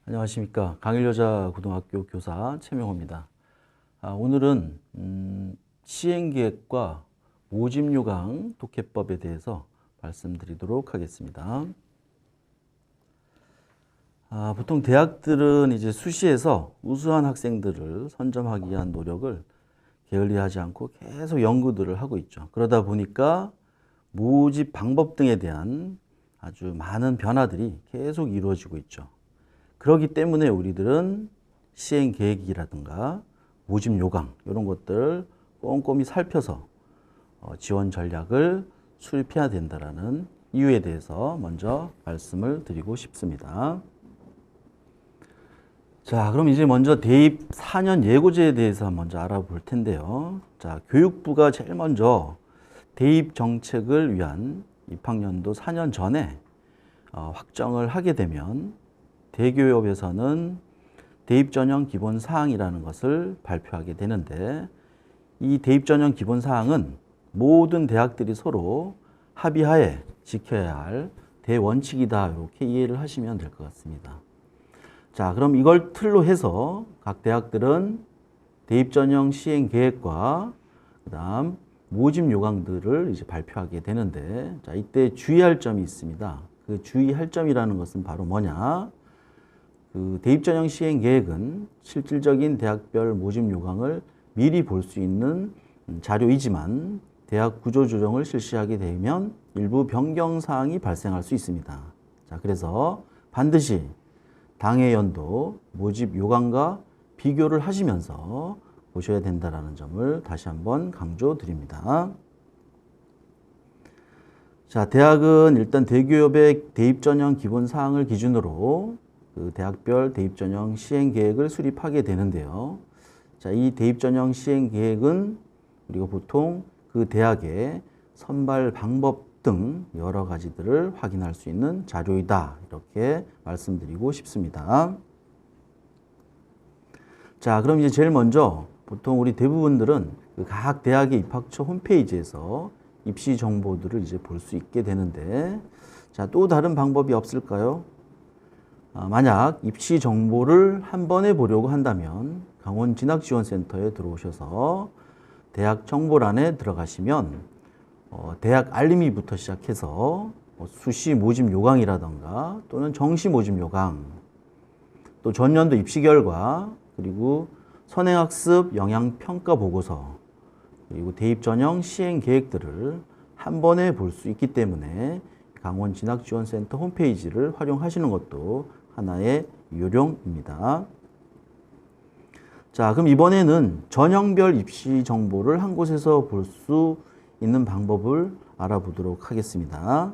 안녕하십니까. 강일여자고등학교 교사 최명호입니다. 오늘은 시행계획과 모집요강 독해법에 대해서 말씀드리도록 하겠습니다. 보통 대학들은 이제 수시에서 우수한 학생들을 선점하기 위한 노력을 게을리하지 않고 계속 연구들을 하고 있죠. 그러다 보니까 모집 방법 등에 대한 아주 많은 변화들이 계속 이루어지고 있죠. 그렇기 때문에 우리들은 시행 계획이라든가 모집 요강 이런 것들 꼼꼼히 살펴서 지원 전략을 수립해야 된다라는 이유에 대해서 먼저 말씀을 드리고 싶습니다. 자, 그럼 이제 먼저 대입 4년 예고제에 대해서 먼저 알아볼 텐데요. 자, 교육부가 제일 먼저 대입 정책을 위한 입학년도 4년 전에 확정을 하게 되면 대교협에서는 대입전형 기본사항이라는 것을 발표하게 되는데, 이 대입전형 기본사항은 모든 대학들이 서로 합의하에 지켜야 할 대원칙이다, 이렇게 이해를 하시면 될 것 같습니다. 자, 그럼 이걸 틀로 해서 각 대학들은 대입전형 시행계획과 그다음 모집 요강들을 이제 발표하게 되는데, 자, 이때 주의할 점이 있습니다. 그 주의할 점이라는 것은 바로 뭐냐? 그 대입전형 시행계획은 실질적인 대학별 모집 요강을 미리 볼 수 있는 자료이지만 대학 구조조정을 실시하게 되면 일부 변경사항이 발생할 수 있습니다. 자, 그래서 반드시 당해 연도 모집 요강과 비교를 하시면서 보셔야 된다는 점을 다시 한번 강조드립니다. 자, 대학은 일단 대교협의 대입전형 기본사항을 기준으로 그 대학별 대입전형 시행계획을 수립하게 되는데요. 자, 이 대입전형 시행계획은 우리가 보통 그 대학의 선발 방법 등 여러 가지들을 확인할 수 있는 자료이다, 이렇게 말씀드리고 싶습니다. 자, 그럼 이제 제일 먼저 보통 우리 대부분들은 각 대학의 입학처 홈페이지에서 입시 정보들을 이제 볼 수 있게 되는데, 자, 또 다른 방법이 없을까요? 만약 입시 정보를 한 번에 보려고 한다면 강원진학지원센터에 들어오셔서 대학 정보란에 들어가시면 대학 알림이부터 시작해서 수시 모집 요강이라던가 또는 정시 모집 요강, 또 전년도 입시 결과, 그리고 선행학습 영향평가 보고서, 그리고 대입 전형 시행 계획들을 한 번에 볼 수 있기 때문에 강원진학지원센터 홈페이지를 활용하시는 것도 하나의 요령입니다. 자, 그럼 이번에는 전형별 입시 정보를 한 곳에서 볼 수 있는 방법을 알아보도록 하겠습니다.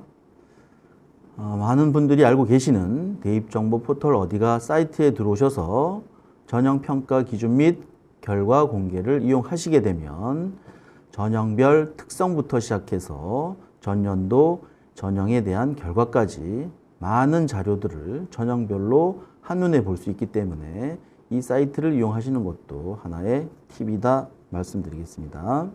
많은 분들이 알고 계시는 대입정보 포털 어디가 사이트에 들어오셔서 전형평가 기준 및 결과 공개를 이용하시게 되면 전형별 특성부터 시작해서 전년도 전형에 대한 결과까지 많은 자료들을 전형별로 한눈에 볼 수 있기 때문에 이 사이트를 이용하시는 것도 하나의 팁이다 말씀드리겠습니다.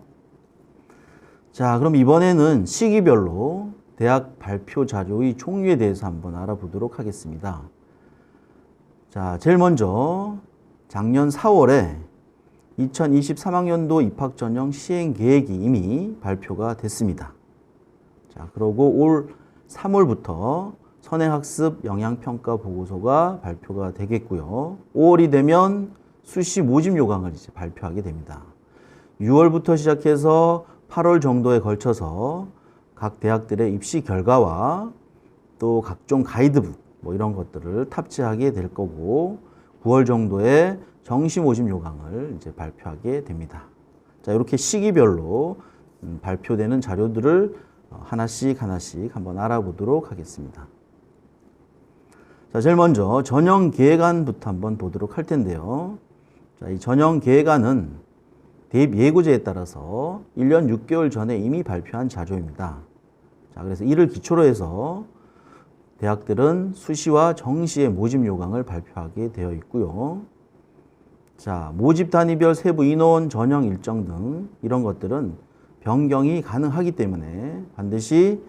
자, 그럼 이번에는 시기별로 대학 발표 자료의 종류에 대해서 한번 알아보도록 하겠습니다. 자, 제일 먼저 작년 4월에 2023학년도 입학 전형 시행 계획이 이미 발표가 됐습니다. 자, 그리고 올 3월부터 선행학습 영향평가 보고서가 발표가 되겠고요. 5월이 되면 수시 모집 요강을 이제 발표하게 됩니다. 6월부터 시작해서 8월 정도에 걸쳐서 각 대학들의 입시 결과와 또 각종 가이드북 이런 것들을 탑재하게 될 거고, 9월 정도에 정시 모집 요강을 이제 발표하게 됩니다. 자, 이렇게 시기별로 발표되는 자료들을 하나씩 한번 알아보도록 하겠습니다. 자, 제일 먼저 전형 계획안부터 한번 보도록 할 텐데요. 자, 이 전형 계획안은 대입 예고제에 따라서 1년 6개월 전에 이미 발표한 자료입니다. 자, 그래서 이를 기초로 해서 대학들은 수시와 정시의 모집 요강을 발표하게 되어 있고요. 자, 모집 단위별 세부 인원, 전형 일정 등 이런 것들은 변경이 가능하기 때문에 반드시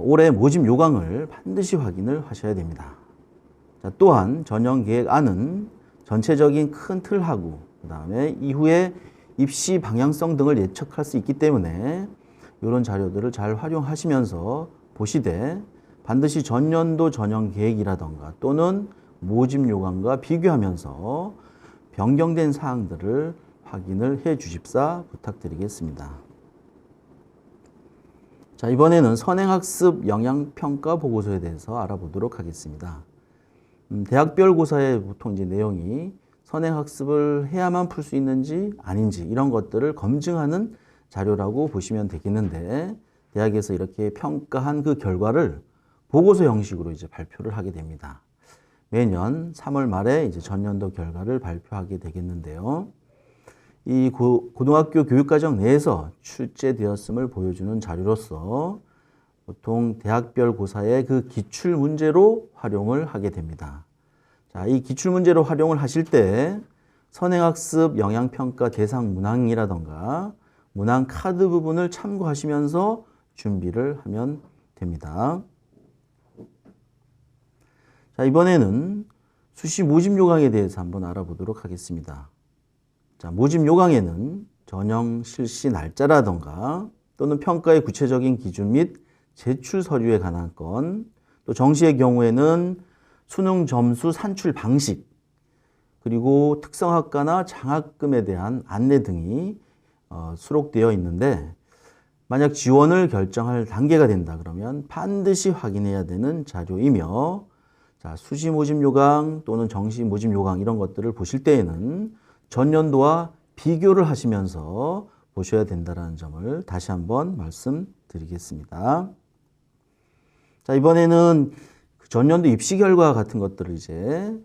올해 모집 요강을 반드시 확인을 하셔야 됩니다. 자, 또한 전형 계획안은 전체적인 큰 틀하고 그다음에 이후에 입시 방향성 등을 예측할 수 있기 때문에 이런 자료들을 잘 활용하시면서 보시되 반드시 전년도 전형 계획이라던가 또는 모집 요강과 비교하면서 변경된 사항들을 확인을 해 주십사 부탁드리겠습니다. 자, 이번에는 선행학습 영향평가 보고서에 대해서 알아보도록 하겠습니다. 대학별 고사에 보통 이제 내용이 선행학습을 해야만 풀 수 있는지 아닌지 이런 것들을 검증하는 자료라고 보시면 되겠는데 대학에서 이렇게 평가한 그 결과를 보고서 형식으로 이제 발표를 하게 됩니다. 매년 3월 말에 이제 전년도 결과를 발표하게 되겠는데요. 이 고등학교 교육과정 내에서 출제되었음을 보여주는 자료로서 보통 대학별 고사의 그 기출 문제로 활용을 하게 됩니다. 자, 이 기출 문제로 활용을 하실 때 선행학습 영향평가 대상 문항이라던가 문항 카드 부분을 참고하시면서 준비를 하면 됩니다. 자, 이번에는 수시 모집 요강에 대해서 한번 알아보도록 하겠습니다. 자, 모집 요강에는 전형 실시 날짜라던가 또는 평가의 구체적인 기준 및 제출 서류에 관한 건, 또 정시의 경우에는 수능 점수 산출 방식, 그리고 특성학과나 장학금에 대한 안내 등이 수록되어 있는데 만약 지원을 결정할 단계가 된다 그러면 반드시 확인해야 되는 자료이며, 자, 수시 모집 요강 또는 정시 모집 요강 이런 것들을 보실 때에는 전년도와 비교를 하시면서 보셔야 된다는 점을 다시 한번 말씀드리겠습니다. 자, 이번에는 전년도 입시 결과 같은 것들을 이제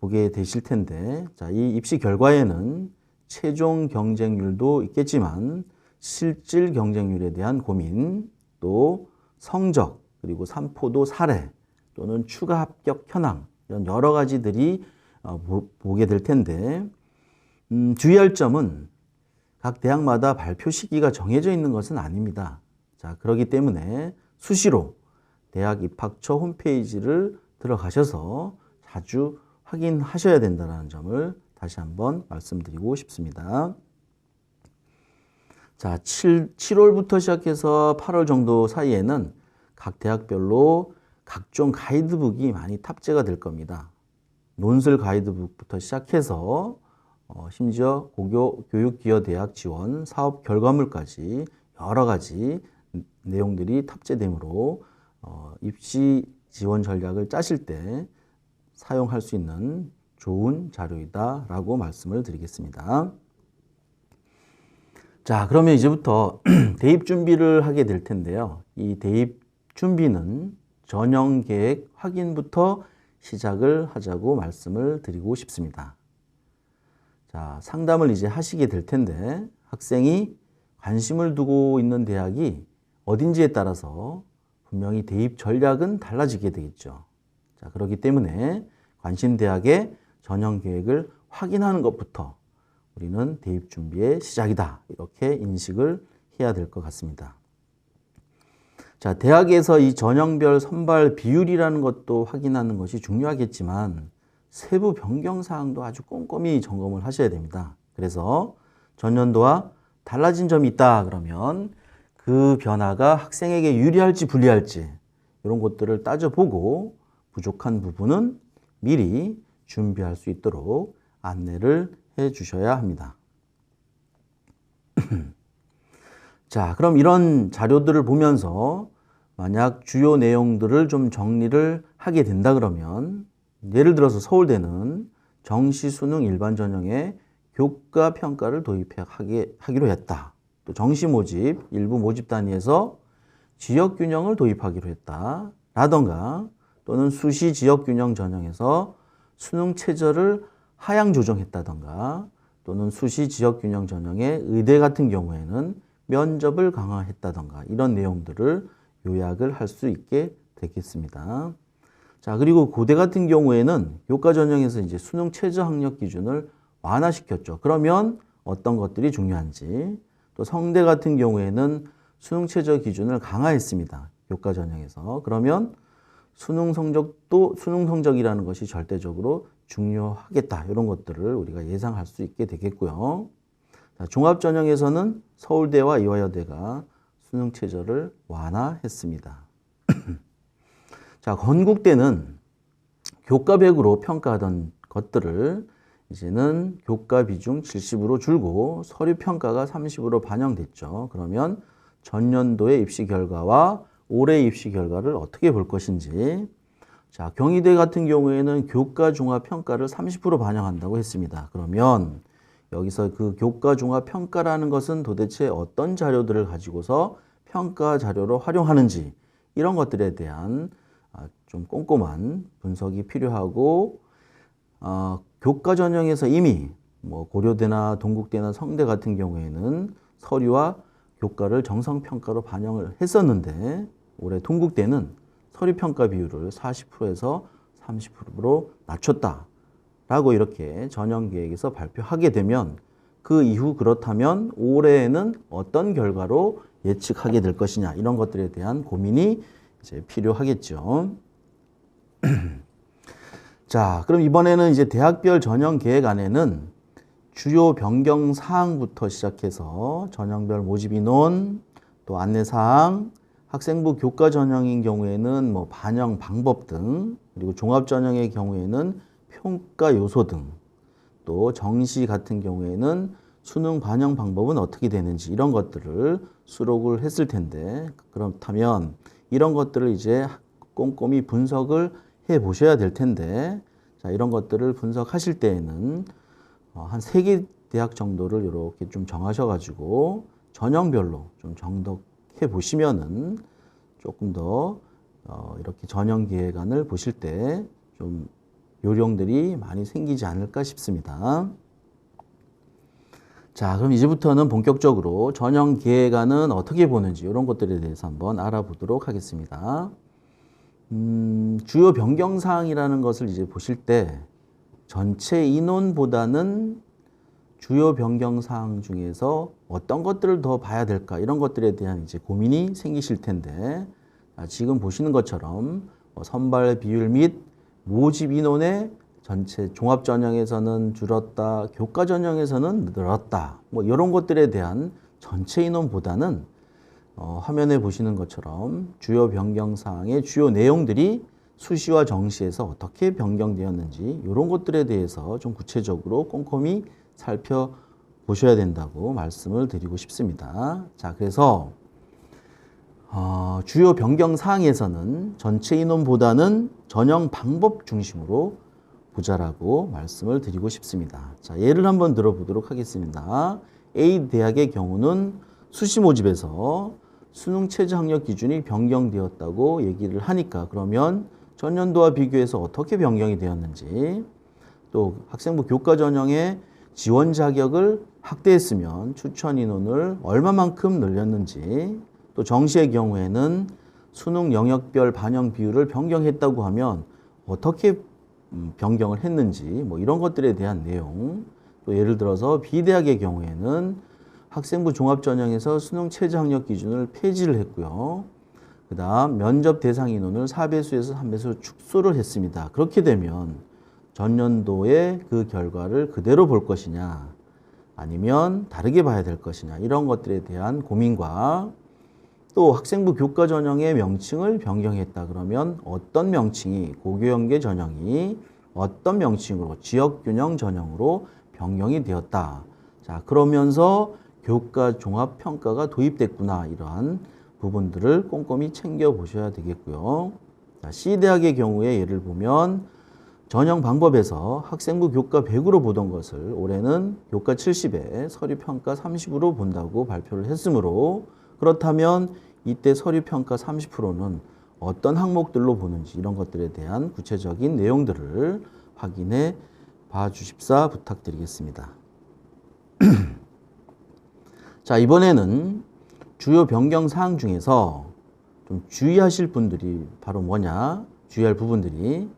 보게 되실 텐데, 자, 이 입시 결과에는 최종 경쟁률도 있겠지만 실질 경쟁률에 대한 고민, 또 성적, 그리고 삼포도 사례 또는 추가 합격 현황 이런 여러 가지들이 보게 될 텐데, 주의할 점은 각 대학마다 발표 시기가 정해져 있는 것은 아닙니다. 자, 그렇기 때문에 수시로 대학 입학처 홈페이지를 들어가셔서 자주 확인하셔야 된다는 점을 다시 한번 말씀드리고 싶습니다. 자, 7월부터 시작해서 8월 정도 사이에는 각 대학별로 각종 가이드북이 많이 탑재가 될 겁니다. 논술 가이드북부터 시작해서 심지어 고교 교육기여대학 지원 사업 결과물까지 여러 가지 내용들이 탑재되므로 입시 지원 전략을 짜실 때 사용할 수 있는 좋은 자료이다라고 말씀을 드리겠습니다. 자, 그러면 이제부터 대입 준비를 하게 될 텐데요. 이 대입 준비는 전형 계획 확인부터 시작을 하자고 말씀을 드리고 싶습니다. 자, 상담을 이제 하시게 될 텐데 학생이 관심을 두고 있는 대학이 어딘지에 따라서 분명히 대입 전략은 달라지게 되겠죠. 자, 그렇기 때문에 관심 대학의 전형 계획을 확인하는 것부터 우리는 대입 준비의 시작이다. 이렇게 인식을 해야 될 것 같습니다. 자, 대학에서 이 전형별 선발 비율이라는 것도 확인하는 것이 중요하겠지만 세부 변경 사항도 아주 꼼꼼히 점검을 하셔야 됩니다. 그래서 전년도와 달라진 점이 있다 그러면 그 변화가 학생에게 유리할지 불리할지 이런 것들을 따져보고 부족한 부분은 미리 준비할 수 있도록 안내를 해 주셔야 합니다. 자, 그럼 이런 자료들을 보면서 만약 주요 내용들을 좀 정리를 하게 된다 그러면 예를 들어서 서울대는 정시 수능 일반 전형에 교과 평가를 도입하기로 했다. 또 정시 모집, 일부 모집 단위에서 지역 균형을 도입하기로 했다. 라던가 또는 수시 지역 균형 전형에서 수능 최저를 하향 조정했다던가 또는 수시 지역 균형 전형의 의대 같은 경우에는 면접을 강화했다던가 이런 내용들을 요약을 할 수 있게 되겠습니다. 자, 그리고 고대 같은 경우에는 교과 전형에서 이제 수능 최저 학력 기준을 완화시켰죠. 그러면 어떤 것들이 중요한지, 또 성대 같은 경우에는 수능 최저 기준을 강화했습니다. 교과 전형에서. 그러면 수능 성적이라는 것이 절대적으로 중요하겠다. 이런 것들을 우리가 예상할 수 있게 되겠고요. 자, 종합전형에서는 서울대와 이화여대가 수능 최저를 완화했습니다. 자, 건국대는 교과 100으로 평가하던 것들을 이제는 교과 비중 70으로 줄고 서류 평가가 30으로 반영됐죠. 그러면 전년도의 입시 결과와 올해 입시 결과를 어떻게 볼 것인지. 자, 경희대 같은 경우에는 교과 종합 평가를 30% 반영한다고 했습니다. 그러면 여기서 그 교과 종합 평가라는 것은 도대체 어떤 자료들을 가지고서 평가 자료로 활용하는지 이런 것들에 대한 좀 꼼꼼한 분석이 필요하고, 교과 전형에서 이미 뭐 고려대나 동국대나 성대 같은 경우에는 서류와 교과를 정성평가로 반영을 했었는데 올해 동국대는 서류평가 비율을 40%에서 30%로 낮췄다라고 이렇게 전형계획에서 발표하게 되면 그 이후 그렇다면 올해에는 어떤 결과로 예측하게 될 것이냐 이런 것들에 대한 고민이 이제 필요하겠죠. 자, 그럼 이번에는 이제 대학별 전형 계획 안에는 주요 변경 사항부터 시작해서 전형별 모집 인원, 또 안내 사항, 학생부 교과 전형인 경우에는 뭐 반영 방법 등, 그리고 종합 전형의 경우에는 평가 요소 등, 또 정시 같은 경우에는 수능 반영 방법은 어떻게 되는지 이런 것들을 수록을 했을 텐데, 그렇다면 이런 것들을 이제 꼼꼼히 분석을 해 보셔야 될 텐데, 자, 이런 것들을 분석하실 때에는 한 3개 대학 정도를 이렇게 좀 정하셔가지고 전형별로 좀 정독해 보시면은 조금 더 이렇게 전형 계획안을 보실 때 좀 요령들이 많이 생기지 않을까 싶습니다. 자, 그럼 이제부터는 본격적으로 전형 계획안은 어떻게 보는지 이런 것들에 대해서 한번 알아보도록 하겠습니다. 주요 변경 사항이라는 것을 이제 보실 때 전체 인원보다는 주요 변경 사항 중에서 어떤 것들을 더 봐야 될까 이런 것들에 대한 이제 고민이 생기실 텐데, 지금 보시는 것처럼 선발 비율 및 모집 인원의 전체 종합 전형에서는 줄었다, 교과 전형에서는 늘었다, 뭐 이런 것들에 대한 전체 인원보다는 화면에 보시는 것처럼 주요 변경 사항의 주요 내용들이 수시와 정시에서 어떻게 변경되었는지 이런 것들에 대해서 좀 구체적으로 꼼꼼히 살펴보셔야 된다고 말씀을 드리고 싶습니다. 자, 그래서 주요 변경 사항에서는 전체 인원보다는 전형 방법 중심으로 보자라고 말씀을 드리고 싶습니다. 자, 예를 한번 들어보도록 하겠습니다. A 대학의 경우는 수시 모집에서 수능 최저 학력 기준이 변경되었다고 얘기를 하니까 그러면 전년도와 비교해서 어떻게 변경이 되었는지, 또 학생부 교과 전형에 지원 자격을 확대했으면 추천 인원을 얼마만큼 늘렸는지, 또 정시의 경우에는 수능 영역별 반영 비율을 변경했다고 하면 어떻게 변경을 했는지 뭐 이런 것들에 대한 내용, 또 예를 들어서 B대학의 경우에는 학생부 종합전형에서 수능 최저 학력 기준을 폐지를 했고요. 그 다음 면접 대상 인원을 4배수에서 3배수 축소를 했습니다. 그렇게 되면 전년도의 그 결과를 그대로 볼 것이냐 아니면 다르게 봐야 될 것이냐 이런 것들에 대한 고민과, 또 학생부 교과 전형의 명칭을 변경했다 그러면 어떤 명칭이 고교연계 전형이 어떤 명칭으로 지역균형 전형으로 변경이 되었다. 자, 그러면서 교과 종합평가가 도입됐구나 이러한 부분들을 꼼꼼히 챙겨보셔야 되겠고요. 자, C대학의 경우에 예를 보면 전형 방법에서 학생부 교과 100으로 보던 것을 올해는 교과 70에 서류평가 30으로 본다고 발표를 했으므로, 그렇다면 이때 서류평가 30%는 어떤 항목들로 보는지 이런 것들에 대한 구체적인 내용들을 확인해 봐 주십사 부탁드리겠습니다. 자, 이번에는 주요 변경 사항 중에서 좀 주의하실 분들이 바로 뭐냐, 주의할 부분들이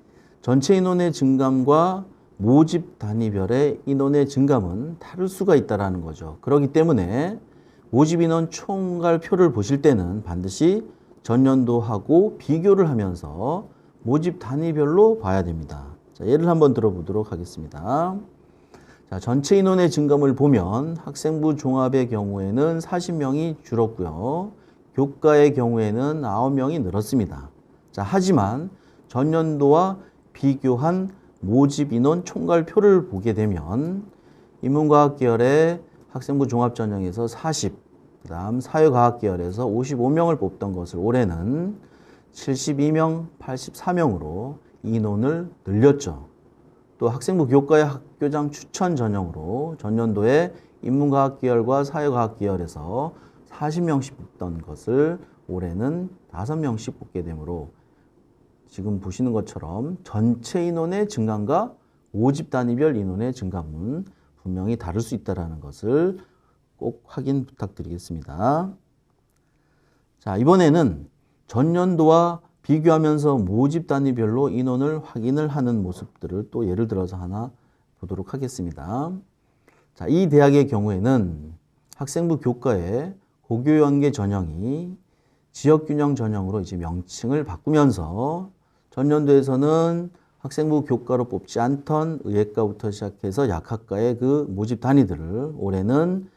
전체 인원의 증감과 모집 단위별의 인원의 증감은 다를 수가 있다는 거죠. 그렇기 때문에 모집 인원 총괄표를 보실 때는 반드시 전년도하고 비교를 하면서 모집 단위별로 봐야 됩니다. 자, 예를 한번 들어보도록 하겠습니다. 자, 전체 인원의 증감을 보면 학생부 종합의 경우에는 40명이 줄었고요. 교과의 경우에는 9명이 늘었습니다. 자, 하지만 전년도와 비교한 모집 인원 총괄표를 보게 되면 인문과학 계열의 학생부 종합 전형에서 40, 그다음 사회과학 계열에서 55명을 뽑던 것을 올해는 72명, 84명으로 인원을 늘렸죠. 또 학생부 교과의 학교장 추천 전형으로 전년도에 인문과학 계열과 사회과학 계열에서 40명씩 뽑던 것을 올해는 5명씩 뽑게 되므로 지금 보시는 것처럼 전체 인원의 증감과 모집 단위별 인원의 증감은 분명히 다를 수 있다는 것을 꼭 확인 부탁드리겠습니다. 자, 이번에는 전년도와 비교하면서 모집 단위별로 인원을 확인을 하는 모습들을 또 예를 들어서 하나 보도록 하겠습니다. 자, 이 대학의 경우에는 학생부 교과의 고교연계 전형이 지역균형 전형으로 이제 명칭을 바꾸면서 전년도에서는 학생부 교과로 뽑지 않던 의예과부터 시작해서 약학과의 그 모집 단위들을 올해는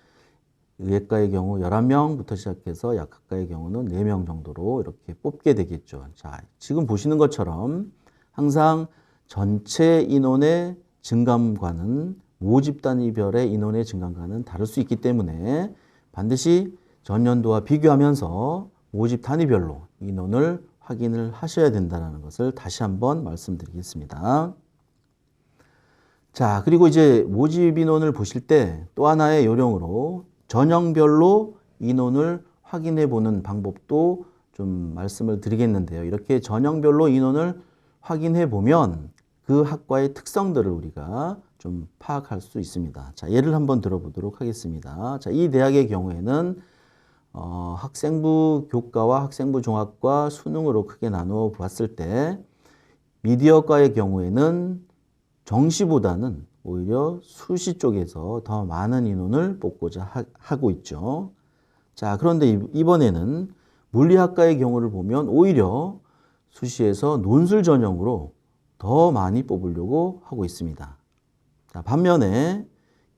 의예과의 경우 11명부터 시작해서 약학과의 경우는 4명 정도로 이렇게 뽑게 되겠죠. 자, 지금 보시는 것처럼 항상 전체 인원의 증감과는 모집 단위별의 인원의 증감과는 다를 수 있기 때문에 반드시 전년도와 비교하면서 모집 단위별로 인원을 확인을 하셔야 된다는 것을 다시 한번 말씀드리겠습니다. 자, 그리고 이제 모집 인원을 보실 때 또 하나의 요령으로 전형별로 인원을 확인해 보는 방법도 좀 말씀을 드리겠는데요. 이렇게 전형별로 인원을 확인해 보면 그 학과의 특성들을 우리가 좀 파악할 수 있습니다. 자, 예를 한번 들어보도록 하겠습니다. 자, 이 대학의 경우에는 학생부 교과와 학생부 종합과 수능으로 크게 나누어 봤을 때 미디어과의 경우에는 정시보다는 오히려 수시 쪽에서 더 많은 인원을 뽑고자 하고 있죠. 자, 그런데 이번에는 물리학과의 경우를 보면 오히려 수시에서 논술 전형으로 더 많이 뽑으려고 하고 있습니다. 자, 반면에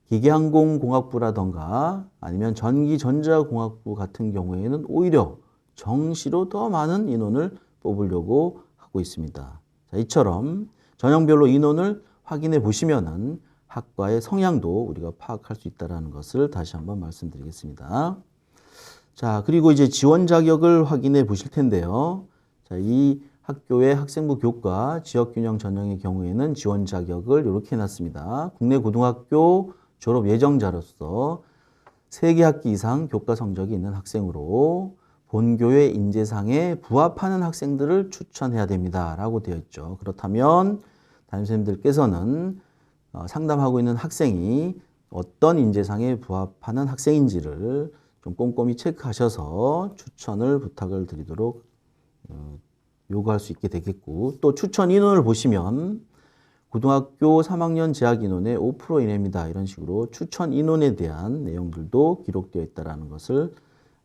기계항공공학부라던가 아니면 전기전자공학부 같은 경우에는 오히려 정시로 더 많은 인원을 뽑으려고 하고 있습니다. 자, 이처럼 전형별로 인원을 확인해 보시면은 학과의 성향도 우리가 파악할 수 있다는 것을 다시 한번 말씀드리겠습니다. 자, 그리고 이제 지원 자격을 확인해 보실 텐데요. 자, 이 학교의 학생부 교과 지역균형 전형의 경우에는 지원 자격을 이렇게 해놨습니다. 국내 고등학교 졸업 예정자로서 3개 학기 이상 교과 성적이 있는 학생으로 본교의 인재상에 부합하는 학생들을 추천해야 됩니다. 라고 되어 있죠. 그렇다면 담임선생님들께서는 상담하고 있는 학생이 어떤 인재상에 부합하는 학생인지를 좀 꼼꼼히 체크하셔서 추천을 부탁을 드리도록 요구할 수 있게 되겠고, 또 추천 인원을 보시면 고등학교 3학년 재학 인원의 5% 이내입니다. 이런 식으로 추천 인원에 대한 내용들도 기록되어 있다는 것을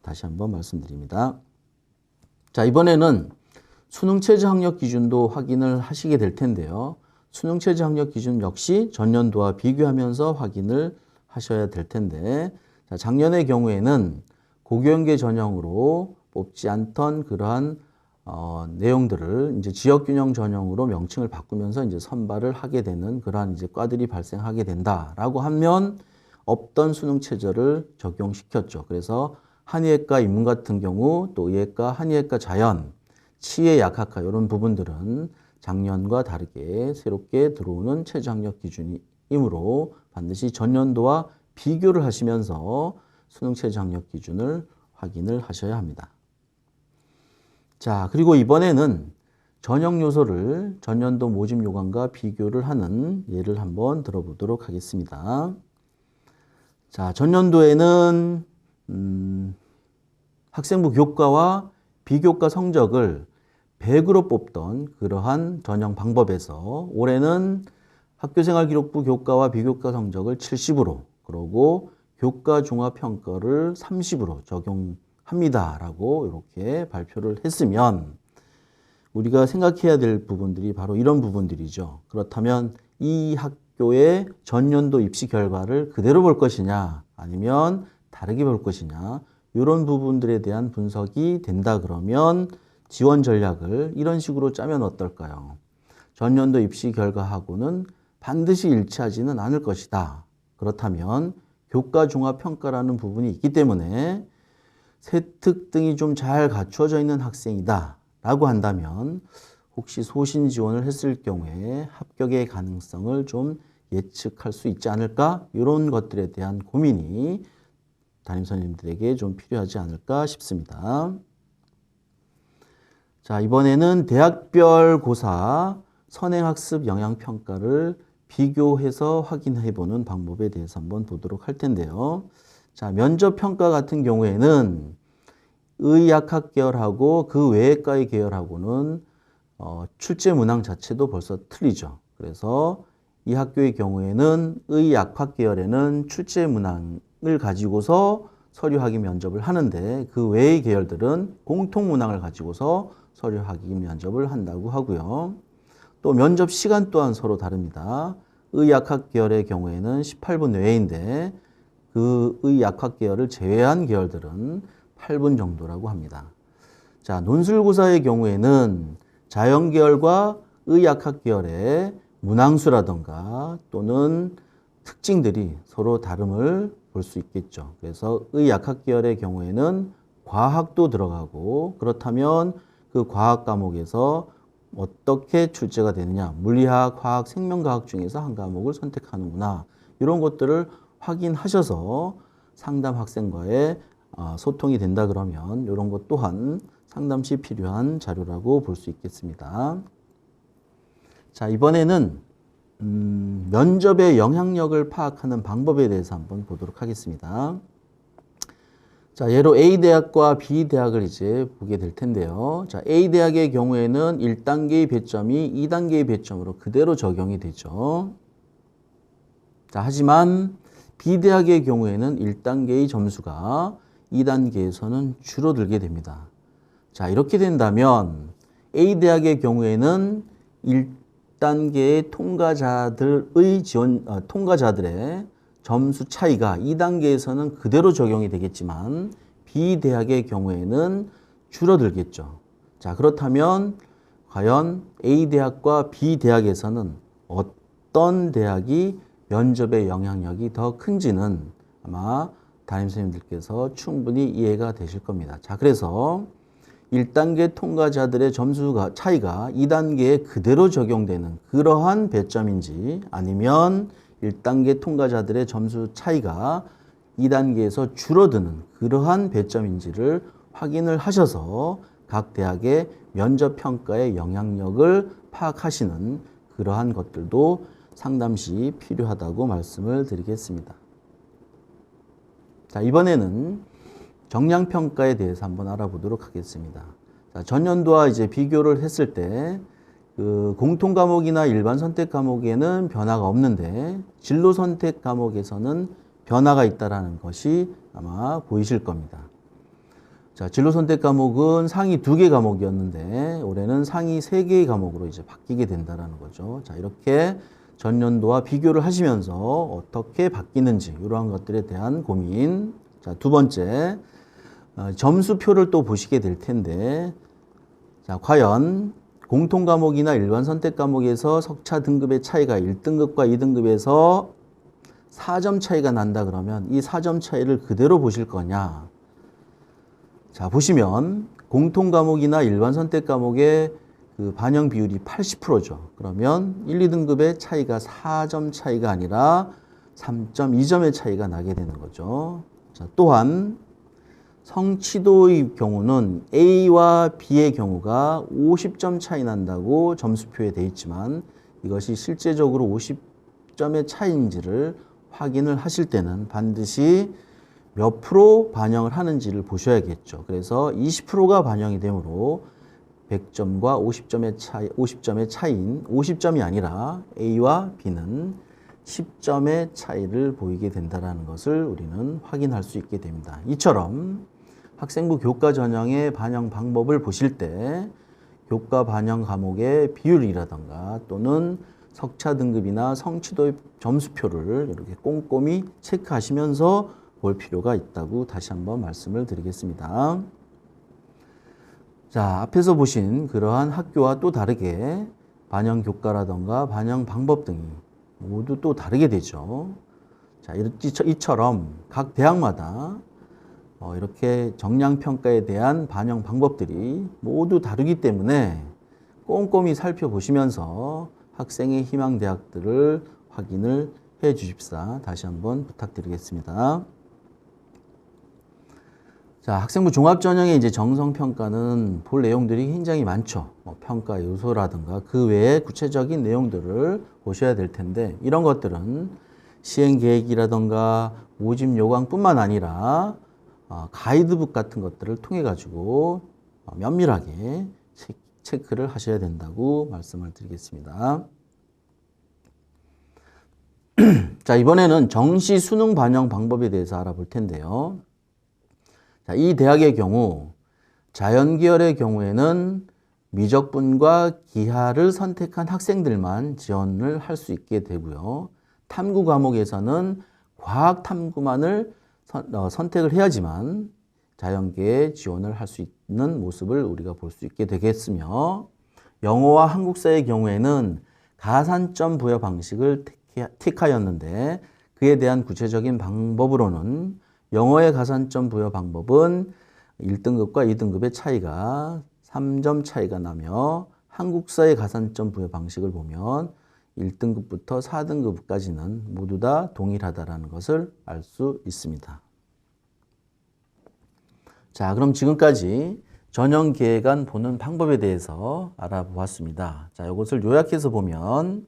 다시 한번 말씀드립니다. 자, 이번에는 수능 최저 학력 기준도 확인을 하시게 될 텐데요. 수능 최저 학력 기준 역시 전년도와 비교하면서 확인을 하셔야 될 텐데, 자, 작년의 경우에는 고교연계 전형으로 뽑지 않던 그러한 내용들을 이제 지역균형 전형으로 명칭을 바꾸면서 이제 선발을 하게 되는 그러한 이제 과들이 발생하게 된다라고 하면 없던 수능 체제를 적용시켰죠. 그래서 한의학과 인문 같은 경우 또 의학과, 한의학과 자연, 치의 약학과 이런 부분들은 작년과 다르게 새롭게 들어오는 최저 학력 기준이므로 반드시 전년도와 비교를 하시면서 수능 최저 학력 기준을 확인을 하셔야 합니다. 자, 그리고 이번에는 전형 요소를 전년도 모집 요강과 비교를 하는 예를 한번 들어보도록 하겠습니다. 자, 전년도에는 학생부 교과와 비교과 성적을 100으로 뽑던 그러한 전형 방법에서 올해는 학교생활기록부 교과와 비교과 성적을 70으로 그러고 교과 종합평가를 30으로 적용합니다라고 이렇게 발표를 했으면 우리가 생각해야 될 부분들이 바로 이런 부분들이죠. 그렇다면 이 학교의 전년도 입시 결과를 그대로 볼 것이냐 아니면 다르게 볼 것이냐 이런 부분들에 대한 분석이 된다 그러면 지원 전략을 이런 식으로 짜면 어떨까요? 전년도 입시 결과하고는 반드시 일치하지는 않을 것이다. 그렇다면 교과 종합 평가라는 부분이 있기 때문에 세특등이 좀 잘 갖추어져 있는 학생이다 라고 한다면 혹시 소신 지원을 했을 경우에 합격의 가능성을 좀 예측할 수 있지 않을까? 이런 것들에 대한 고민이 담임선생님들에게 좀 필요하지 않을까 싶습니다. 자, 이번에는 대학별 고사 선행학습 영향평가를 비교해서 확인해 보는 방법에 대해서 한번 보도록 할 텐데요. 자, 면접평가 같은 경우에는 의학학 계열하고 그 외과의 계열하고는 출제 문항 자체도 벌써 틀리죠. 그래서 이 학교의 경우에는 의학학 계열에는 출제 문항을 가지고서 서류 학위 면접을 하는데 그 외의 계열들은 공통 문항을 가지고서 서류 학위 면접을 한다고 하고요. 또 면접 시간 또한 서로 다릅니다. 의학학 계열의 경우에는 18분 내외인데 그 의학학 계열을 제외한 계열들은 8분 정도라고 합니다. 자, 논술고사의 경우에는 자연 계열과 의학학 계열의 문항수라던가 또는 특징들이 서로 다름을 볼 수 있겠죠. 그래서 의학학 계열의 경우에는 과학도 들어가고 그렇다면 그 과학 과목에서 어떻게 출제가 되느냐, 물리학, 화학, 생명과학 중에서 한 과목을 선택하는구나 이런 것들을 확인하셔서 상담 학생과의 소통이 된다 그러면 이런 것 또한 상담 시 필요한 자료라고 볼 수 있겠습니다. 자, 이번에는 면접의 영향력을 파악하는 방법에 대해서 한번 보도록 하겠습니다. 자, 예로 A대학과 B대학을 이제 보게 될 텐데요. 자, A대학의 경우에는 1단계의 배점이 2단계의 배점으로 그대로 적용이 되죠. 자, 하지만 B대학의 경우에는 1단계의 점수가 2단계에서는 줄어들게 됩니다. 자, 이렇게 된다면 A대학의 경우에는 1단계의 통과자들의 점수 차이가 2단계에서는 그대로 적용이 되겠지만 B대학의 경우에는 줄어들겠죠. 자, 그렇다면 과연 A대학과 B대학에서는 어떤 대학이 면접의 영향력이 더 큰지는 아마 담임선생님들께서 충분히 이해가 되실 겁니다. 자, 그래서 1단계 통과자들의 점수가 차이가 2단계에 그대로 적용되는 그러한 배점인지 아니면 1단계 통과자들의 점수 차이가 2단계에서 줄어드는 그러한 배점인지를 확인을 하셔서 각 대학의 면접 평가의 영향력을 파악하시는 그러한 것들도 상담 시 필요하다고 말씀을 드리겠습니다. 자, 이번에는 정량평가에 대해서 한번 알아보도록 하겠습니다. 자, 전년도와 이제 비교를 했을 때 그 공통 과목이나 일반 선택 과목에는 변화가 없는데 진로 선택 과목에서는 변화가 있다라는 것이 아마 보이실 겁니다. 자, 진로 선택 과목은 상위 2개 과목이었는데 올해는 상위 3개의 과목으로 이제 바뀌게 된다라는 거죠. 자, 이렇게 전년도와 비교를 하시면서 어떻게 바뀌는지 이러한 것들에 대한 고민. 자, 두 번째, 점수표를 또 보시게 될 텐데, 자, 과연 공통 과목이나 일반 선택 과목에서 석차 등급의 차이가 1등급과 2등급에서 4점 차이가 난다 그러면 이 4점 차이를 그대로 보실 거냐? 자, 보시면 공통 과목이나 일반 선택 과목의 그 반영 비율이 80%죠. 그러면 1, 2등급의 차이가 4점 차이가 아니라 3.2점의 차이가 나게 되는 거죠. 자, 또한 성취도의 경우는 A와 B의 경우가 50점 차이 난다고 점수표에 되어 있지만 이것이 실제적으로 50점의 차이인지를 확인을 하실 때는 반드시 몇 프로 반영을 하는지를 보셔야겠죠. 그래서 20%가 반영이 되므로 100점과 50점의 차이인 50점이 아니라 A와 B는 10점의 차이를 보이게 된다는 것을 우리는 확인할 수 있게 됩니다. 이처럼 학생부 교과 전형의 반영 방법을 보실 때 교과 반영 과목의 비율이라던가 또는 석차 등급이나 성취도 점수표를 이렇게 꼼꼼히 체크하시면서 볼 필요가 있다고 다시 한번 말씀을 드리겠습니다. 자, 앞에서 보신 그러한 학교와 또 다르게 반영 교과라던가 반영 방법 등이 모두 또 다르게 되죠. 자, 이처럼 각 대학마다 이렇게 정량평가에 대한 반영 방법들이 모두 다르기 때문에 꼼꼼히 살펴보시면서 학생의 희망대학들을 확인을 해 주십사 다시 한번 부탁드리겠습니다. 자, 학생부 종합전형의 이제 정성평가는 볼 내용들이 굉장히 많죠. 평가 요소라든가 그 외에 구체적인 내용들을 보셔야 될 텐데 이런 것들은 시행계획이라든가 모집 요강뿐만 아니라 가이드북 같은 것들을 통해 가지고 면밀하게 체크를 하셔야 된다고 말씀을 드리겠습니다. 자, 이번에는 정시 수능 반영 방법에 대해서 알아볼 텐데요. 자, 이 대학의 경우 자연계열의 경우에는 미적분과 기하를 선택한 학생들만 지원을 할 수 있게 되고요. 탐구 과목에서는 과학 탐구만을 선택을 해야지만 자연계에 지원을 할 수 있는 모습을 우리가 볼 수 있게 되겠으며 영어와 한국사의 경우에는 가산점 부여 방식을 택하였는데 그에 대한 구체적인 방법으로는 영어의 가산점 부여 방법은 1등급과 2등급의 차이가 3점 차이가 나며 한국사의 가산점 부여 방식을 보면 1등급부터 4등급까지는 모두 다 동일하다는 것을 알 수 있습니다. 자, 그럼 지금까지 전형계획안 보는 방법에 대해서 알아보았습니다. 자, 이것을 요약해서 보면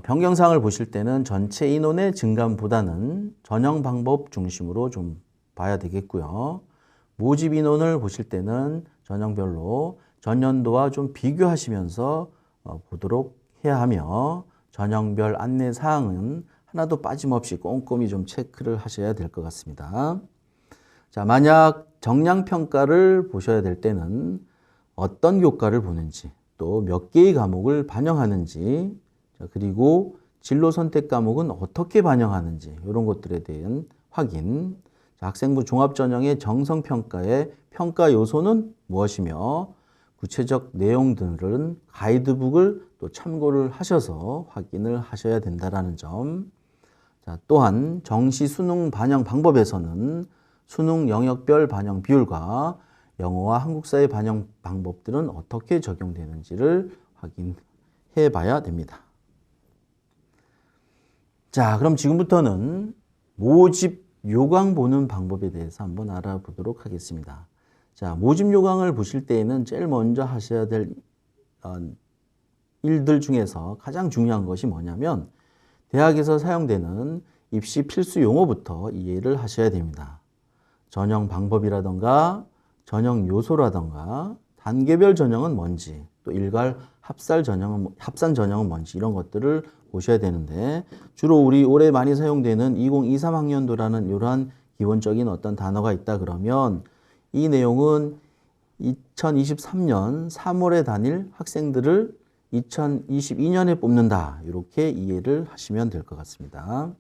변경사항을 보실 때는 전체 인원의 증감보다는 전형 방법 중심으로 좀 봐야 되겠고요. 모집 인원을 보실 때는 전형별로 전년도와 좀 비교하시면서 보도록 해야 하며 전형별 안내 사항은 하나도 빠짐없이 꼼꼼히 좀 체크를 하셔야 될 것 같습니다. 자, 만약 정량평가를 보셔야 될 때는 어떤 교과를 보는지 또 몇 개의 과목을 반영하는지 그리고 진로 선택 과목은 어떻게 반영하는지 이런 것들에 대한 확인. 자, 학생부 종합전형의 정성평가의 평가 요소는 무엇이며 구체적 내용들은 가이드북을 또 참고를 하셔서 확인을 하셔야 된다는 점. 자, 또한 정시 수능 반영 방법에서는 수능 영역별 반영 비율과 영어와 한국사의 반영 방법들은 어떻게 적용되는지를 확인해 봐야 됩니다. 자, 그럼 지금부터는 모집 요강 보는 방법에 대해서 한번 알아보도록 하겠습니다. 자, 모집 요강을 보실 때에는 제일 먼저 하셔야 될 일들 중에서 가장 중요한 것이 뭐냐면 대학에서 사용되는 입시 필수 용어부터 이해를 하셔야 됩니다. 전형 방법이라던가 전형 요소라던가 단계별 전형은 뭔지 또 일괄 합산 전형은 뭔지 이런 것들을 보셔야 되는데 주로 우리 올해 많이 사용되는 2023학년도라는 이러한 기본적인 어떤 단어가 있다 그러면 이 내용은 2023년 3월에 다닐 학생들을 2022년에 뽑는다 이렇게 이해를 하시면 될 것 같습니다.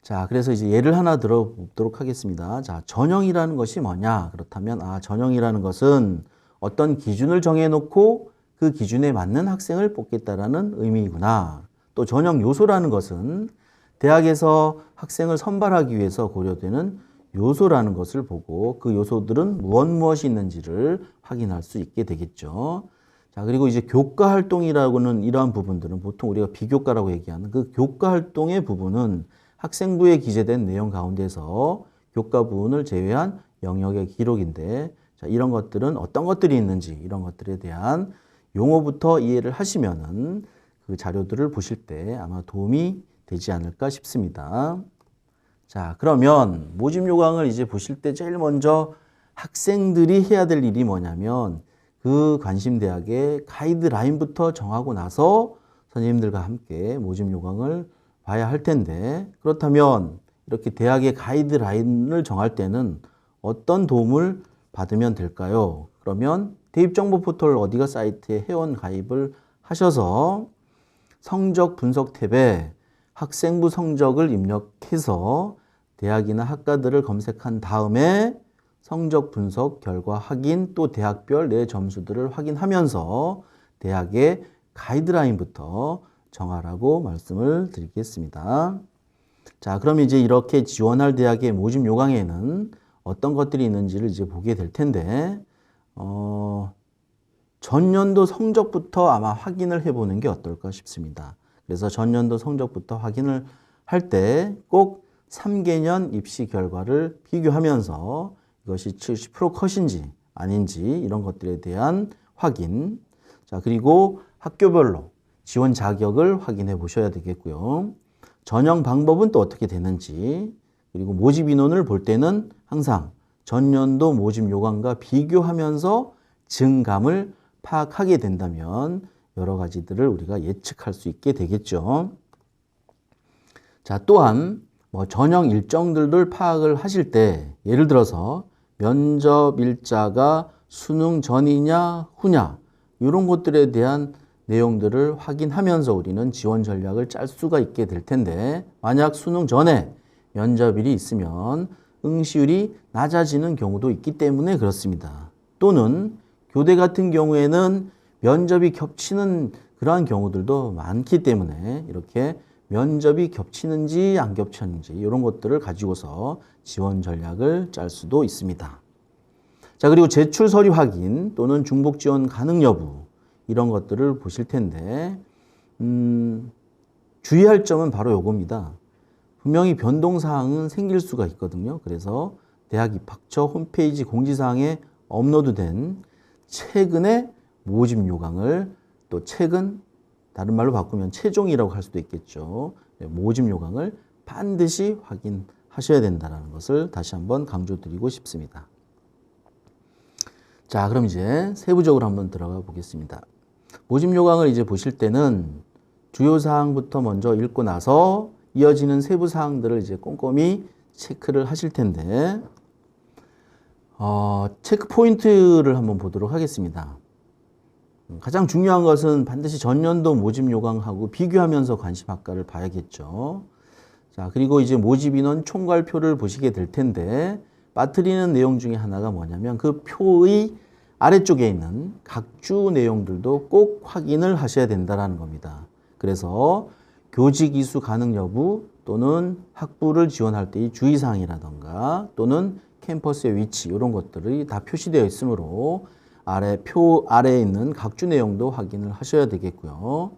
자, 그래서 이제 예를 하나 들어보도록 하겠습니다. 자, 전형이라는 것이 뭐냐? 그렇다면 전형이라는 것은 어떤 기준을 정해놓고 그 기준에 맞는 학생을 뽑겠다라는 의미이구나. 또 전형 요소라는 것은 대학에서 학생을 선발하기 위해서 고려되는 요소라는 것을 보고 그 요소들은 무엇이 있는지를 확인할 수 있게 되겠죠. 자, 그리고 이제 교과 활동이라고는 이러한 부분들은 보통 우리가 비교과라고 얘기하는 그 교과 활동의 부분은 학생부에 기재된 내용 가운데서 교과 부분을 제외한 영역의 기록인데 자, 이런 것들은 어떤 것들이 있는지 이런 것들에 대한 용어부터 이해를 하시면은 그 자료들을 보실 때 아마 도움이 되지 않을까 싶습니다. 자, 그러면 모집 요강을 이제 보실 때 제일 먼저 학생들이 해야 될 일이 뭐냐면 그 관심 대학의 가이드라인부터 정하고 나서 선생님들과 함께 모집 요강을 봐야 할 텐데 그렇다면 이렇게 대학의 가이드라인을 정할 때는 어떤 도움을 받으면 될까요? 그러면 대입정보 포털 어디가 사이트에 회원 가입을 하셔서 성적 분석 탭에 학생부 성적을 입력해서 대학이나 학과들을 검색한 다음에 성적 분석 결과 확인, 또 대학별 내 점수들을 확인하면서 대학의 가이드라인부터 정하라고 말씀을 드리겠습니다. 자, 그럼 이제 이렇게 지원할 대학의 모집 요강에는 어떤 것들이 있는지를 이제 보게 될 텐데, 전년도 성적부터 아마 확인을 해보는 게 어떨까 싶습니다. 그래서 전년도 성적부터 확인을 할 때 꼭 3개년 입시 결과를 비교하면서 이것이 70% 컷인지 아닌지 이런 것들에 대한 확인. 자, 그리고 학교별로 지원 자격을 확인해 보셔야 되겠고요. 전형 방법은 또 어떻게 되는지, 그리고 모집 인원을 볼 때는 항상 전년도 모집 요강과 비교하면서 증감을 파악하게 된다면 여러 가지들을 우리가 예측할 수 있게 되겠죠. 자, 또한 전형 일정들을 파악을 하실 때 예를 들어서 면접 일자가 수능 전이냐 후냐 이런 것들에 대한 내용들을 확인하면서 우리는 지원 전략을 짤 수가 있게 될 텐데, 만약 수능 전에 면접일이 있으면 응시율이 낮아지는 경우도 있기 때문에 그렇습니다. 또는 교대 같은 경우에는 면접이 겹치는 그러한 경우들도 많기 때문에 이렇게 면접이 겹치는지 안 겹치는지 이런 것들을 가지고서 지원 전략을 짤 수도 있습니다. 자, 그리고 제출 서류 확인 또는 중복 지원 가능 여부 이런 것들을 보실 텐데, 주의할 점은 바로 이겁니다. 분명히 변동사항은 생길 수가 있거든요. 그래서 대학 입학처 홈페이지 공지사항에 업로드된 최근의 모집 요강을, 또 최근, 다른 말로 바꾸면 최종이라고 할 수도 있겠죠. 모집 요강을 반드시 확인하셔야 된다는 것을 다시 한번 강조드리고 싶습니다. 자, 그럼 이제 세부적으로 한번 들어가 보겠습니다. 모집 요강을 이제 보실 때는 주요 사항부터 먼저 읽고 나서 이어지는 세부 사항들을 이제 꼼꼼히 체크를 하실 텐데, 체크 포인트를 한번 보도록 하겠습니다. 가장 중요한 것은 반드시 전년도 모집 요강하고 비교하면서 관심 학과를 봐야겠죠. 자, 그리고 이제 모집 인원 총괄표를 보시게 될 텐데, 빠뜨리는 내용 중에 하나가 뭐냐면 그 표의 아래쪽에 있는 각주 내용들도 꼭 확인을 하셔야 된다는 겁니다. 그래서 교직 이수 가능 여부 또는 학부를 지원할 때의 주의사항이라던가 또는 캠퍼스의 위치 이런 것들이 다 표시되어 있으므로 표 아래에 있는 각주 내용도 확인을 하셔야 되겠고요.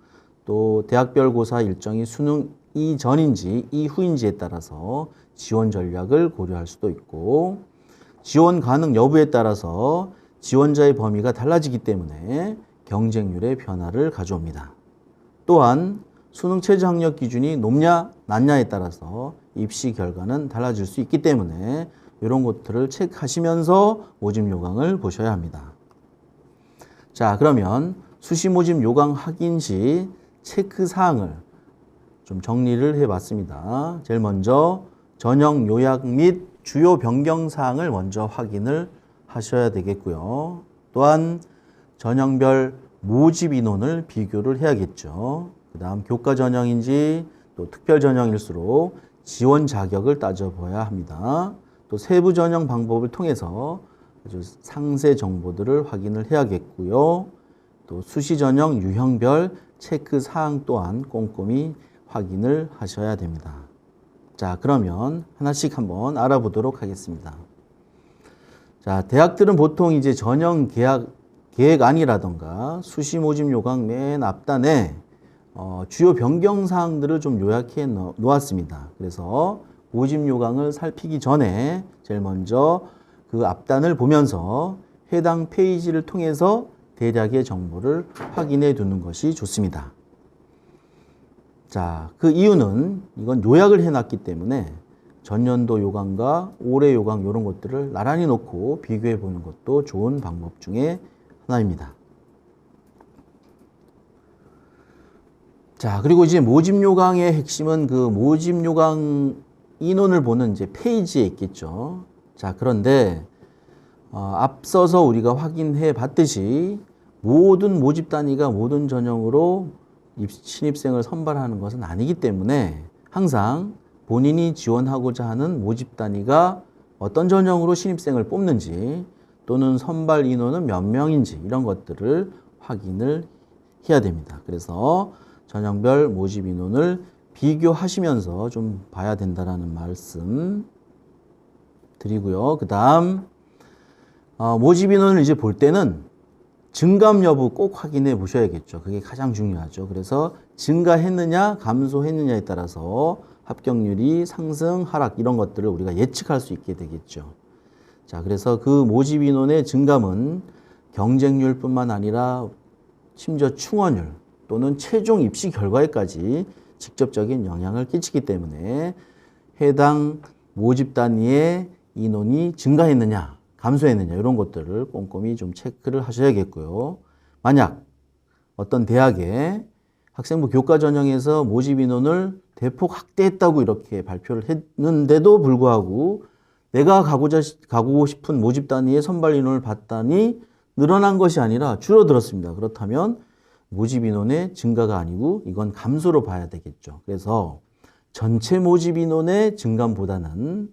또 대학별 고사 일정이 수능 이전인지 이후인지에 따라서 지원 전략을 고려할 수도 있고, 지원 가능 여부에 따라서 지원자의 범위가 달라지기 때문에 경쟁률의 변화를 가져옵니다. 또한 수능 최저 학력 기준이 높냐 낮냐에 따라서 입시 결과는 달라질 수 있기 때문에 이런 것들을 체크하시면서 모집 요강을 보셔야 합니다. 자, 그러면 수시 모집 요강 확인 시 체크 사항을 좀 정리를 해봤습니다. 제일 먼저 전형 요약 및 주요 변경 사항을 먼저 확인을 하셔야 되겠고요. 또한 전형별 모집 인원을 비교를 해야겠죠. 그 다음 교과 전형인지 또 특별 전형일수록 지원 자격을 따져봐야 합니다. 또 세부 전형 방법을 통해서 아주 상세 정보들을 확인을 해야겠고요. 또 수시 전형 유형별 체크 사항 또한 꼼꼼히 확인을 하셔야 됩니다. 자, 그러면 하나씩 한번 알아보도록 하겠습니다. 자, 대학들은 보통 이제 전형 계획안이라던가 수시 모집 요강 맨 앞단에 주요 변경 사항들을 좀 요약해 놓았습니다. 그래서 모집 요강을 살피기 전에 제일 먼저 그 앞단을 보면서 해당 페이지를 통해서 대략의 정보를 확인해 두는 것이 좋습니다. 자, 그 이유는 이건 요약을 해놨기 때문에 전년도 요강과 올해 요강 이런 것들을 나란히 놓고 비교해 보는 것도 좋은 방법 중에 하나입니다. 자, 그리고 이제 모집 요강의 핵심은 그 모집 요강 인원을 보는 이제 페이지에 있겠죠. 자, 그런데 앞서서 우리가 확인해 봤듯이 모든 모집 단위가 모든 전형으로 신입생을 선발하는 것은 아니기 때문에 항상 본인이 지원하고자 하는 모집 단위가 어떤 전형으로 신입생을 뽑는지 또는 선발 인원은 몇 명인지 이런 것들을 확인을 해야 됩니다. 그래서 전형별 모집 인원을 비교하시면서 좀 봐야 된다라는 말씀 드리고요. 그 다음 모집 인원을 이제 볼 때는 증감 여부 꼭 확인해 보셔야겠죠. 그게 가장 중요하죠. 그래서 증가했느냐 감소했느냐에 따라서 합격률이 상승 하락 이런 것들을 우리가 예측할 수 있게 되겠죠. 자, 그래서 그 모집 인원의 증감은 경쟁률뿐만 아니라 심지어 충원율 또는 최종 입시 결과에까지 직접적인 영향을 끼치기 때문에 해당 모집 단위의 인원이 증가했느냐 감소했느냐 이런 것들을 꼼꼼히 좀 체크를 하셔야겠고요. 만약 어떤 대학에 학생부 교과 전형에서 모집 인원을 대폭 확대했다고 이렇게 발표를 했는데도 불구하고 내가 가고 싶은 모집 단위의 선발 인원을 봤더니 늘어난 것이 아니라 줄어들었습니다. 그렇다면 모집 인원의 증가가 아니고 이건 감소로 봐야 되겠죠. 그래서 전체 모집 인원의 증감보다는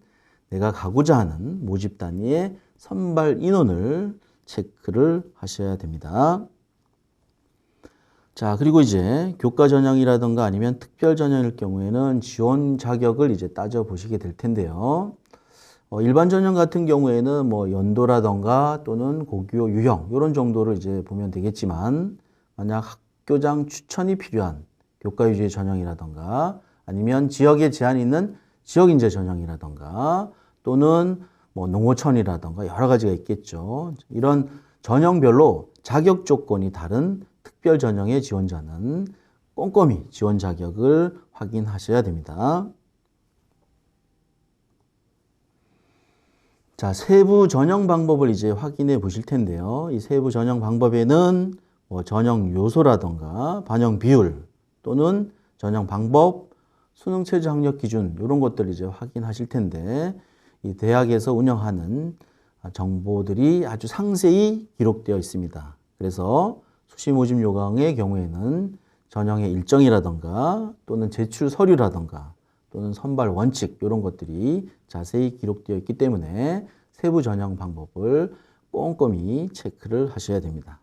내가 가고자 하는 모집 단위의 선발 인원을 체크를 하셔야 됩니다. 자, 그리고 이제 교과 전형이라든가 아니면 특별 전형일 경우에는 지원 자격을 이제 따져 보시게 될 텐데요. 일반 전형 같은 경우에는 뭐 연도라든가 또는 고교 유형 이런 정도를 이제 보면 되겠지만 만약 학교장 추천이 필요한 교과 위주의 전형이라든가 아니면 지역에 제한이 있는 지역인재 전형이라든가 또는 뭐 농어촌이라든가 여러 가지가 있겠죠. 이런 전형별로 자격 조건이 다른 특별 전형의 지원자는 꼼꼼히 지원 자격을 확인하셔야 됩니다. 자, 세부 전형 방법을 이제 확인해 보실 텐데요. 이 세부 전형 방법에는 뭐 전형 요소라든가 반영 비율 또는 전형 방법, 수능 최저 학력 기준 이런 것들을 이제 확인하실 텐데 이 대학에서 운영하는 정보들이 아주 상세히 기록되어 있습니다. 그래서 수시 모집 요강의 경우에는 전형의 일정이라든가 또는 제출 서류라든가 또는 선발 원칙 이런 것들이 자세히 기록되어 있기 때문에 세부 전형 방법을 꼼꼼히 체크를 하셔야 됩니다.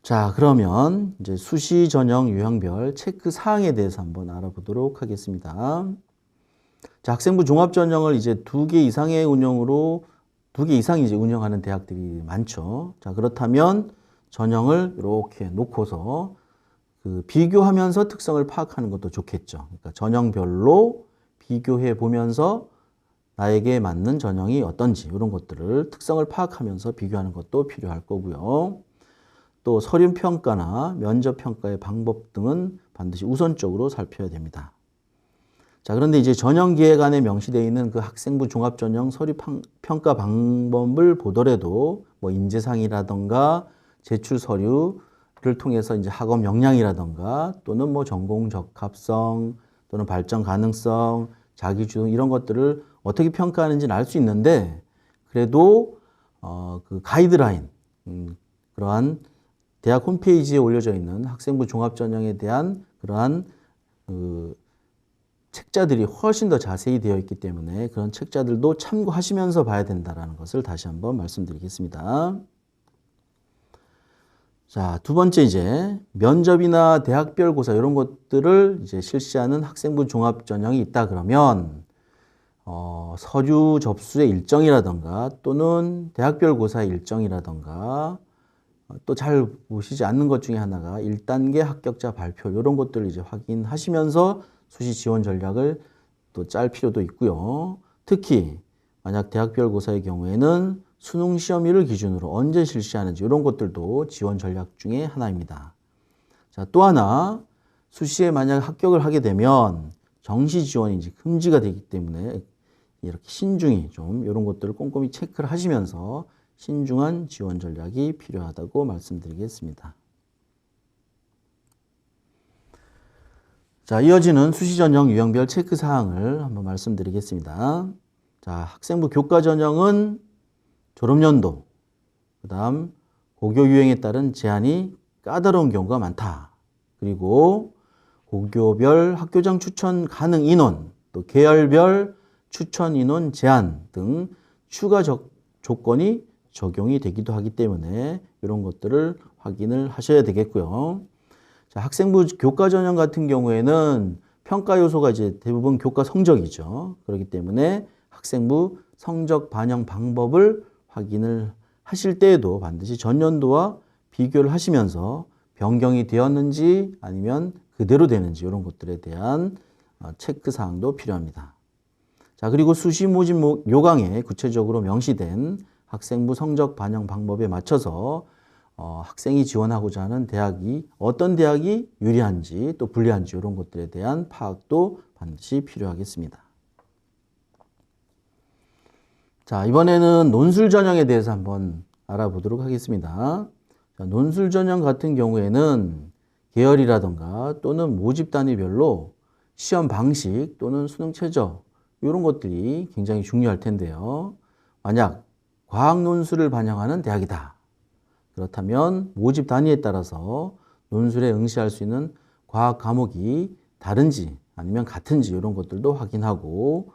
자, 그러면 이제 수시 전형 유형별 체크 사항에 대해서 한번 알아보도록 하겠습니다. 자, 학생부 종합 전형을 이제 2개 이상의 운영으로 2개 이상 이제 운영하는 대학들이 많죠. 자, 그렇다면 전형을 이렇게 놓고서 비교하면서 특성을 파악하는 것도 좋겠죠. 그러니까 전형별로 비교해 보면서 나에게 맞는 전형이 어떤지 이런 것들을 특성을 파악하면서 비교하는 것도 필요할 거고요. 또 서류 평가나 면접 평가의 방법 등은 반드시 우선적으로 살펴야 됩니다. 자, 그런데 이제 전형 기획안에 명시되어 있는 그 학생부 종합 전형 서류 평가 방법을 보더라도 뭐 인재상이라든가 제출 서류를 통해서 이제 학업 역량이라든가 또는 뭐 전공 적합성 또는 발전 가능성, 자기주도 이런 것들을 어떻게 평가하는지는 알 수 있는데 그래도 그 가이드라인 그러한 대학 홈페이지에 올려져 있는 학생부 종합 전형에 대한 그러한 책자들이 훨씬 더 자세히 되어 있기 때문에 그런 책자들도 참고하시면서 봐야 된다는 것을 다시 한번 말씀드리겠습니다. 자, 두 번째 이제 면접이나 대학별 고사 이런 것들을 이제 실시하는 학생부 종합 전형이 있다 그러면 서류 접수의 일정이라든가 또는 대학별 고사의 일정이라든가 또 잘 보시지 않는 것 중에 하나가 1단계 합격자 발표 이런 것들을 이제 확인하시면서 수시 지원 전략을 또 짤 필요도 있고요. 특히 만약 대학별 고사의 경우에는 수능 시험일을 기준으로 언제 실시하는지 이런 것들도 지원 전략 중에 하나입니다. 자, 또 하나 수시에 만약 합격을 하게 되면 정시 지원이 이제 금지가 되기 때문에 이렇게 신중히 좀 이런 것들을 꼼꼼히 체크를 하시면서 신중한 지원 전략이 필요하다고 말씀드리겠습니다. 자, 이어지는 수시 전형 유형별 체크 사항을 한번 말씀드리겠습니다. 자, 학생부 교과 전형은 졸업연도, 그 다음 고교 유형에 따른 제한이 까다로운 경우가 많다. 그리고 고교별 학교장 추천 가능 인원, 또 계열별 추천 인원 제한 등 추가 조건이 적용이 되기도 하기 때문에 이런 것들을 확인을 하셔야 되겠고요. 자, 학생부 교과 전형 같은 경우에는 평가 요소가 이제 대부분 교과 성적이죠. 그렇기 때문에 학생부 성적 반영 방법을 확인을 하실 때에도 반드시 전년도와 비교를 하시면서 변경이 되었는지 아니면 그대로 되는지 이런 것들에 대한 체크 사항도 필요합니다. 자, 그리고 수시 모집 요강에 구체적으로 명시된 학생부 성적 반영 방법에 맞춰서 학생이 지원하고자 하는 대학이 어떤 대학이 유리한지 또 불리한지 이런 것들에 대한 파악도 반드시 필요하겠습니다. 자, 이번에는 논술 전형에 대해서 한번 알아보도록 하겠습니다. 자, 논술 전형 같은 경우에는 계열이라던가 또는 모집 단위별로 시험 방식 또는 수능 최저 이런 것들이 굉장히 중요할 텐데요. 만약 과학 논술을 반영하는 대학이다. 그렇다면 모집 단위에 따라서 논술에 응시할 수 있는 과학 과목이 다른지 아니면 같은지 이런 것들도 확인하고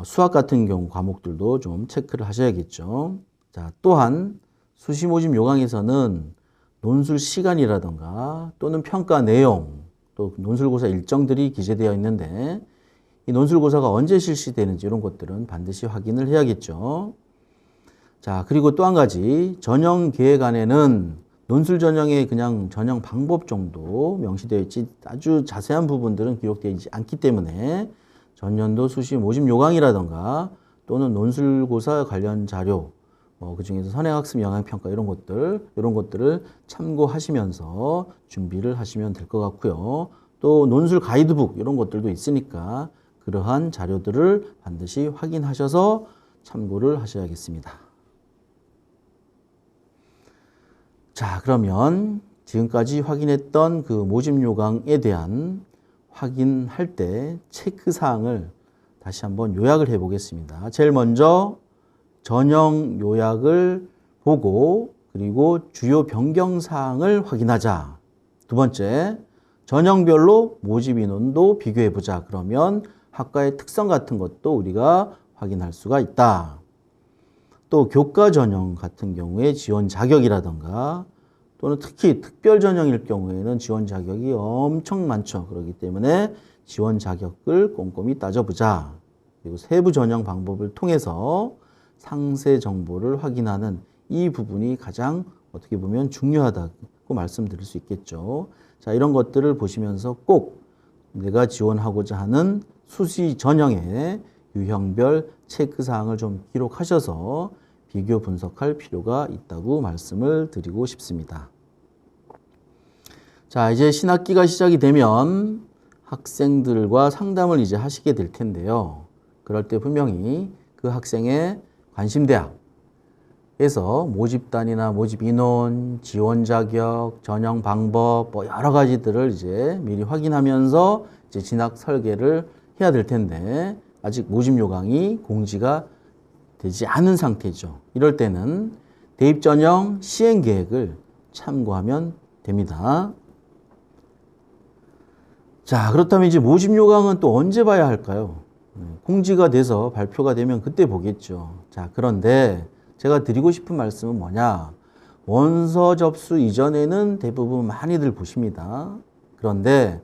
수학 같은 경우 과목들도 좀 체크를 하셔야겠죠. 자, 또한 수시 모집 요강에서는 논술 시간이라던가 또는 평가 내용 또 논술고사 일정들이 기재되어 있는데 이 논술고사가 언제 실시되는지 이런 것들은 반드시 확인을 해야겠죠. 자, 그리고 또 한 가지 전형 계획 안에는 논술 전형의 그냥 전형 방법 정도 명시되어 있지 아주 자세한 부분들은 기록되어 있지 않기 때문에 전년도 수시 모집 요강이라던가 또는 논술고사 관련 자료 그중에서 선행학습 영향평가 이런 것들을 참고하시면서 준비를 하시면 될 것 같고요. 또 논술 가이드북 이런 것들도 있으니까 그러한 자료들을 반드시 확인하셔서 참고를 하셔야겠습니다. 자, 그러면 지금까지 확인했던 그 모집 요강에 대한 확인할 때 체크 사항을 다시 한번 요약을 해 보겠습니다. 제일 먼저 전형 요약을 보고 그리고 주요 변경 사항을 확인하자. 두 번째, 전형별로 모집 인원도 비교해 보자. 그러면 학과의 특성 같은 것도 우리가 확인할 수가 있다. 또 교과 전형 같은 경우에 지원 자격이라던가 또는 특히 특별 전형일 경우에는 지원 자격이 엄청 많죠. 그렇기 때문에 지원 자격을 꼼꼼히 따져보자. 그리고 세부 전형 방법을 통해서 상세 정보를 확인하는 이 부분이 가장 어떻게 보면 중요하다고 말씀드릴 수 있겠죠. 자, 이런 것들을 보시면서 꼭 내가 지원하고자 하는 수시 전형의 유형별 체크사항을 좀 기록하셔서 비교 분석할 필요가 있다고 말씀을 드리고 싶습니다. 자, 이제 신학기가 시작이 되면 학생들과 상담을 이제 하시게 될 텐데요. 그럴 때 분명히 그 학생의 관심 대학에서 모집단이나 모집 인원, 지원 자격, 전형 방법 뭐 여러 가지들을 이제 미리 확인하면서 이제 진학 설계를 해야 될 텐데 아직 모집 요강이 공지가 되지 않은 상태죠. 이럴 때는 대입 전형 시행 계획을 참고하면 됩니다. 자, 그렇다면 이제 모집 요강은 또 언제 봐야 할까요? 공지가 돼서 발표가 되면 그때 보겠죠. 자, 그런데 제가 드리고 싶은 말씀은 뭐냐? 원서 접수 이전에는 대부분 많이들 보십니다. 그런데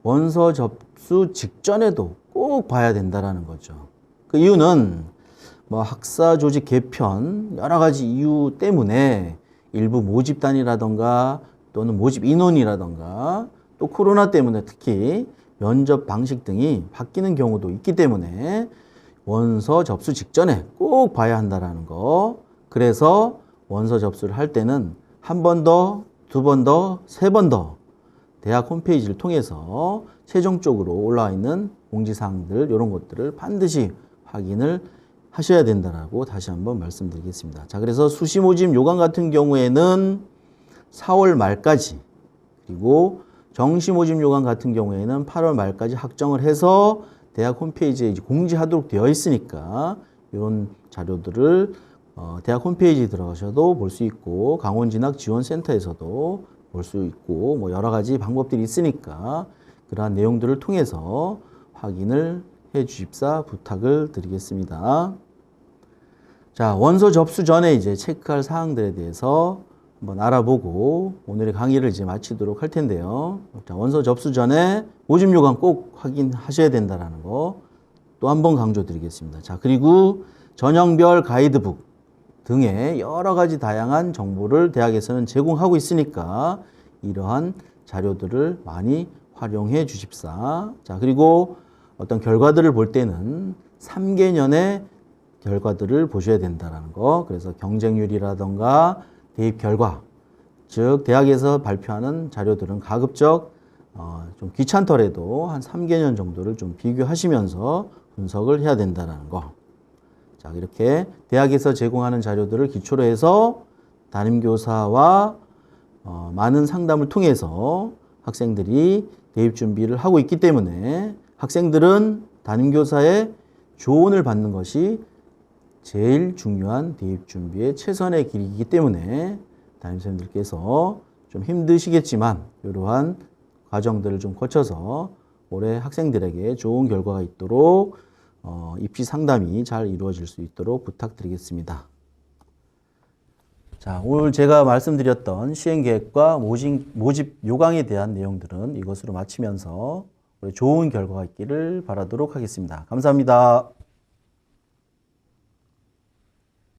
원서 접수 직전에도 꼭 봐야 된다라는 거죠. 그 이유는 뭐 학사 조직 개편 여러 가지 이유 때문에 일부 모집단이라던가 또는 모집 인원이라던가 또 코로나 때문에 특히 면접 방식 등이 바뀌는 경우도 있기 때문에 원서 접수 직전에 꼭 봐야 한다라는 거. 그래서 원서 접수를 할 때는 한 번 더, 두 번 더, 세 번 더 대학 홈페이지를 통해서 최종적으로 올라와 있는 공지사항들 이런 것들을 반드시 확인을 하셔야 된다라고 다시 한번 말씀드리겠습니다. 자, 그래서 수시 모집 요강 같은 경우에는 4월 말까지 그리고 정시 모집 요강 같은 경우에는 8월 말까지 확정을 해서 대학 홈페이지에 이제 공지하도록 되어 있으니까 이런 자료들을 대학 홈페이지에 들어가셔도 볼 수 있고 강원진학지원센터에서도 볼 수 있고 뭐 여러 가지 방법들이 있으니까 그러한 내용들을 통해서 확인을 해 주십사 부탁을 드리겠습니다. 자, 원서 접수 전에 이제 체크할 사항들에 대해서 한번 알아보고 오늘의 강의를 이제 마치도록 할 텐데요. 자, 원서 접수 전에 모집 요강 꼭 확인하셔야 된다는 거 또 한 번 강조드리겠습니다. 자, 그리고 전형별 가이드북 등의 여러 가지 다양한 정보를 대학에서는 제공하고 있으니까 이러한 자료들을 많이 활용해 주십사. 자, 그리고 어떤 결과들을 볼 때는 3개년의 결과들을 보셔야 된다는 거. 그래서 경쟁률이라던가 대입 결과, 즉 대학에서 발표하는 자료들은 가급적 좀 귀찮더라도 한 3개년 정도를 좀 비교하시면서 분석을 해야 된다는 거. 자, 이렇게 대학에서 제공하는 자료들을 기초로 해서 담임교사와 많은 상담을 통해서 학생들이 대입 준비를 하고 있기 때문에 학생들은 담임교사의 조언을 받는 것이 제일 중요한 대입 준비의 최선의 길이기 때문에 담임선생님들께서 좀 힘드시겠지만 이러한 과정들을 좀 거쳐서 올해 학생들에게 좋은 결과가 있도록 입시 상담이 잘 이루어질 수 있도록 부탁드리겠습니다. 자, 오늘 제가 말씀드렸던 시행계획과 모집 요강에 대한 내용들은 이것으로 마치면서 좋은 결과가 있기를 바라도록 하겠습니다. 감사합니다.